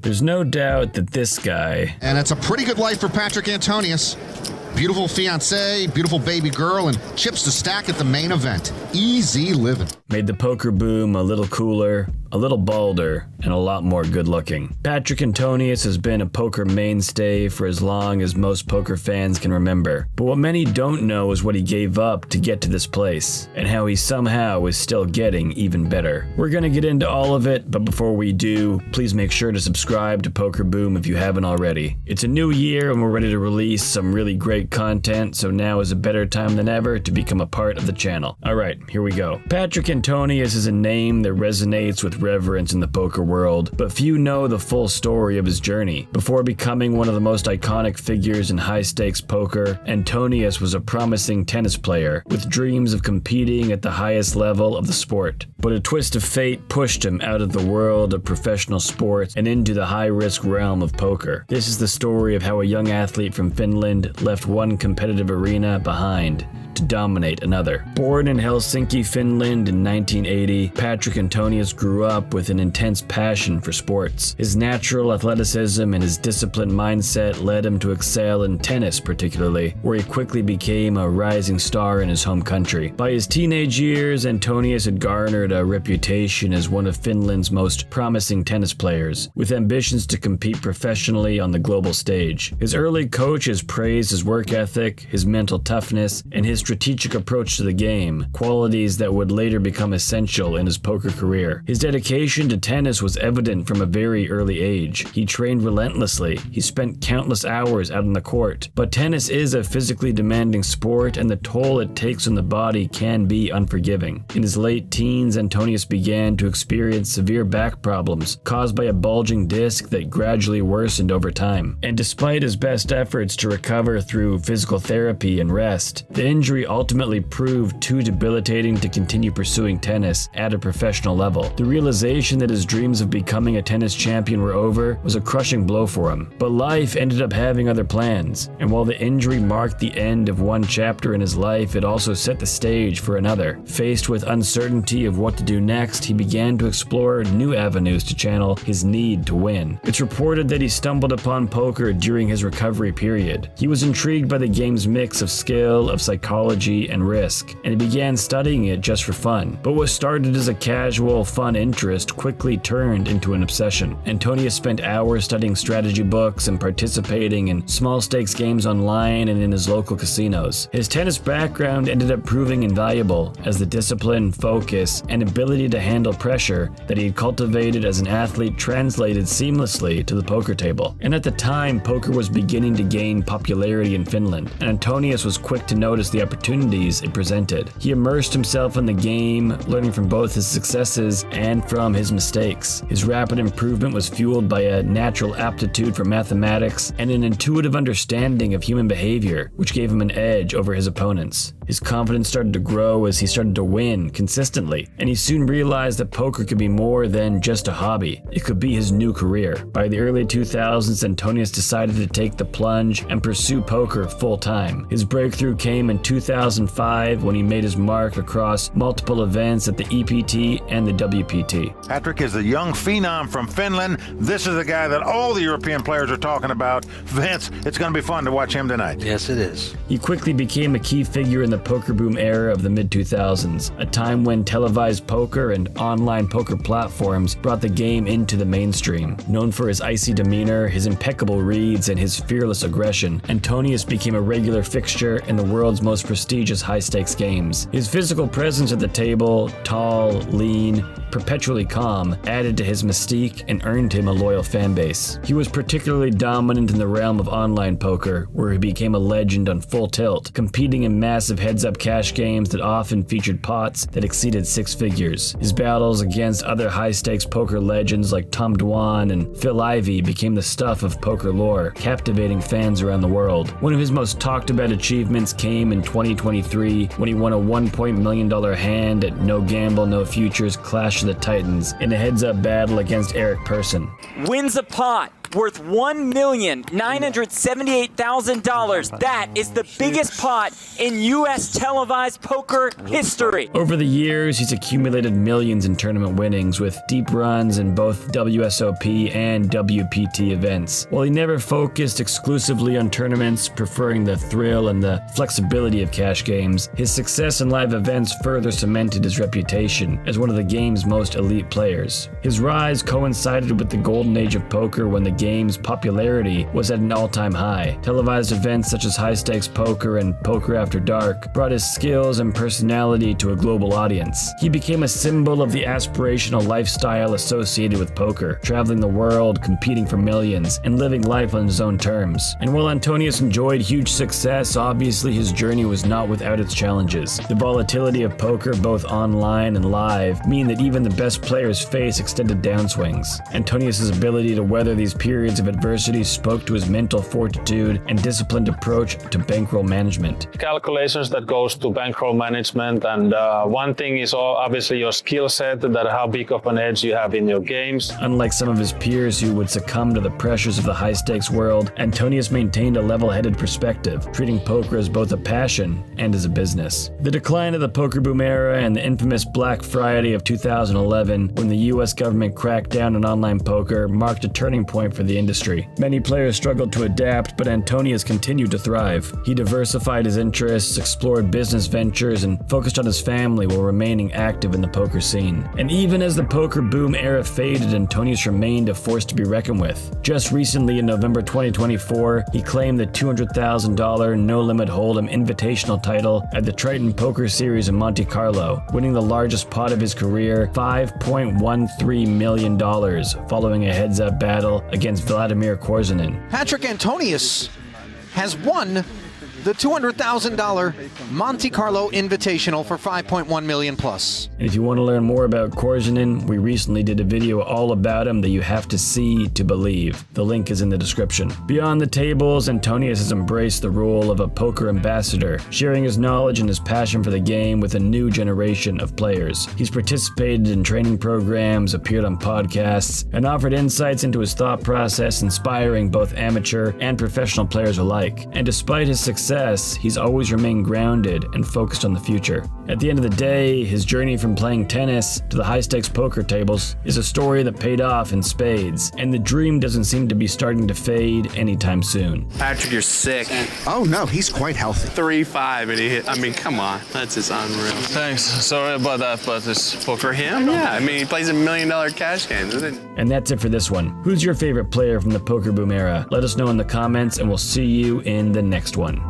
There's no doubt that this guy... And it's a pretty good life for Patrik Antonius. Beautiful fiancée, beautiful baby girl, and chips to stack at the main event. Easy living. Made the poker boom a little cooler, a little balder, and a lot more good-looking. Patrik Antonius has been a poker mainstay for as long as most poker fans can remember. But what many don't know is what he gave up to get to this place, and how he somehow is still getting even better. We're gonna get into all of it, but before we do, please make sure to subscribe to Poker Boom if you haven't already. It's a new year and we're ready to release some really great content, so now is a better time than ever to become a part of the channel. Alright, here we go. Patrik Antonius is a name that resonates with reverence in the poker world, but few know the full story of his journey. Before becoming one of the most iconic figures in high-stakes poker, Antonius was a promising tennis player with dreams of competing at the highest level of the sport. But a twist of fate pushed him out of the world of professional sports and into the high-risk realm of poker. This is the story of how a young athlete from Finland left one competitive arena behind to dominate another. Born in Helsinki, Finland in 1980, Patrik Antonius grew up with an intense passion for sports. His natural athleticism and his disciplined mindset led him to excel in tennis particularly, where he quickly became a rising star in his home country. By his teenage years, Antonius had garnered a reputation as one of Finland's most promising tennis players, with ambitions to compete professionally on the global stage. His early coaches praised his work ethic, his mental toughness, and his strategic approach to the game, qualities that would later become essential in his poker career. His dedication to tennis was evident from a very early age. He trained relentlessly. He spent countless hours out on the court. But tennis is a physically demanding sport, and the toll it takes on the body can be unforgiving. In his late teens, Antonius began to experience severe back problems caused by a bulging disc that gradually worsened over time. And despite his best efforts to recover through physical therapy and rest, the injury ultimately proved too debilitating to continue pursuing tennis at a professional level. The realization that his dreams of becoming a tennis champion were over was a crushing blow for him. But life ended up having other plans, and while the injury marked the end of one chapter in his life, it also set the stage for another. Faced with uncertainty of what to do next, he began to explore new avenues to channel his need to win. It's reported that he stumbled upon poker during his recovery period. He was intrigued by the game's mix of skill, of psychology, and risk, and he began studying it just for fun. But what started as a casual, fun interest quickly turned into an obsession. Antonius spent hours studying strategy books and participating in small-stakes games online and in his local casinos. His tennis background ended up proving invaluable, as the discipline, focus, and ability to handle pressure that he had cultivated as an athlete translated seamlessly to the poker table. And at the time, poker was beginning to gain popularity in Finland, and Antonius was quick to notice the opportunities it presented. He immersed himself in the game, learning from both his successes and from his mistakes. His rapid improvement was fueled by a natural aptitude for mathematics and an intuitive understanding of human behavior, which gave him an edge over his opponents. His confidence started to grow as he started to win consistently, and he soon realized that poker could be more than just a hobby. It could be his new career. By the early 2000s, Antonius decided to take the plunge and pursue poker full-time. His breakthrough came in 2005 when he made his mark across multiple events at the EPT and the WPT. Patrik is the young phenom from Finland. This is the guy that all the European players are talking about. Vince, it's going to be fun to watch him tonight. Yes, it is. He quickly became a key figure in the poker boom era of the mid-2000s, a time when televised poker and online poker platforms brought the game into the mainstream. Known for his icy demeanor, his impeccable reads, and his fearless aggression, Antonius became a regular fixture in the world's most prestigious high-stakes games. His physical presence at the table, tall, lean, perpetually calm, added to his mystique and earned him a loyal fan base. He was particularly dominant in the realm of online poker, where he became a legend on Full Tilt, competing in massive heads-up cash games that often featured pots that exceeded six figures. His battles against other high-stakes poker legends like Tom Dwan and Phil Ivey became the stuff of poker lore, captivating fans around the world. One of his most talked-about achievements came in 2023 when he won a $1 million hand at No Gamble, No Futures Clash of the Titans in a heads-up battle against Eric Persson. Wins a pot. worth $1,978,000. That is the biggest pot in U.S. televised poker history. Over the years, he's accumulated millions in tournament winnings with deep runs in both WSOP and WPT events. While he never focused exclusively on tournaments, preferring the thrill and the flexibility of cash games, his success in live events further cemented his reputation as one of the game's most elite players. His rise coincided with the golden age of poker when the game's popularity was at an all-time high. Televised events such as High Stakes Poker and Poker After Dark brought his skills and personality to a global audience. He became a symbol of the aspirational lifestyle associated with poker, traveling the world, competing for millions, and living life on his own terms. And while Antonius enjoyed huge success, obviously his journey was not without its challenges. The volatility of poker, both online and live, mean that even the best players face extended downswings. Antonius' ability to weather these periods of adversity spoke to his mental fortitude and disciplined approach to bankroll management. Calculations that goes to bankroll management, and one thing is obviously your skill set, that how big of an edge you have in your games. Unlike some of his peers who would succumb to the pressures of the high-stakes world, Antonius maintained a level-headed perspective, treating poker as both a passion and as a business. The decline of the poker boom era and the infamous Black Friday of 2011, when the US government cracked down on online poker, marked a turning point for the industry. Many players struggled to adapt, but Antonius continued to thrive. He diversified his interests, explored business ventures, and focused on his family while remaining active in the poker scene. And even as the poker boom era faded, Antonius remained a force to be reckoned with. Just recently, in November 2024, he claimed the $200,000 no-limit hold'em invitational title at the Triton Poker Series in Monte Carlo, winning the largest pot of his career, $5.13 million, following a heads-up battle against Vladimir Korzunin. Patrik Antonius has won the $200,000 Monte Carlo Invitational for $5.1 million plus. And if you want to learn more about Korzunin, we recently did a video all about him that you have to see to believe. The link is in the description. Beyond the tables, Antonius has embraced the role of a poker ambassador, sharing his knowledge and his passion for the game with a new generation of players. He's participated in training programs, appeared on podcasts, and offered insights into his thought process, inspiring both amateur and professional players alike. And despite his success, he's always remained grounded and focused on the future. At the end of the day, his journey from playing tennis to the high-stakes poker tables is a story that paid off in spades, and the dream doesn't seem to be starting to fade anytime soon. Patrick, you're sick. Oh no, he's quite healthy. 3-5 and he hit. I mean, come on. That's just unreal. Thanks. Sorry about that, but it's poker. For him, yeah. I mean, he plays $1 million cash games, isn't it? And that's it for this one. Who's your favorite player from the poker boom era? Let us know in the comments, and we'll see you in the next one.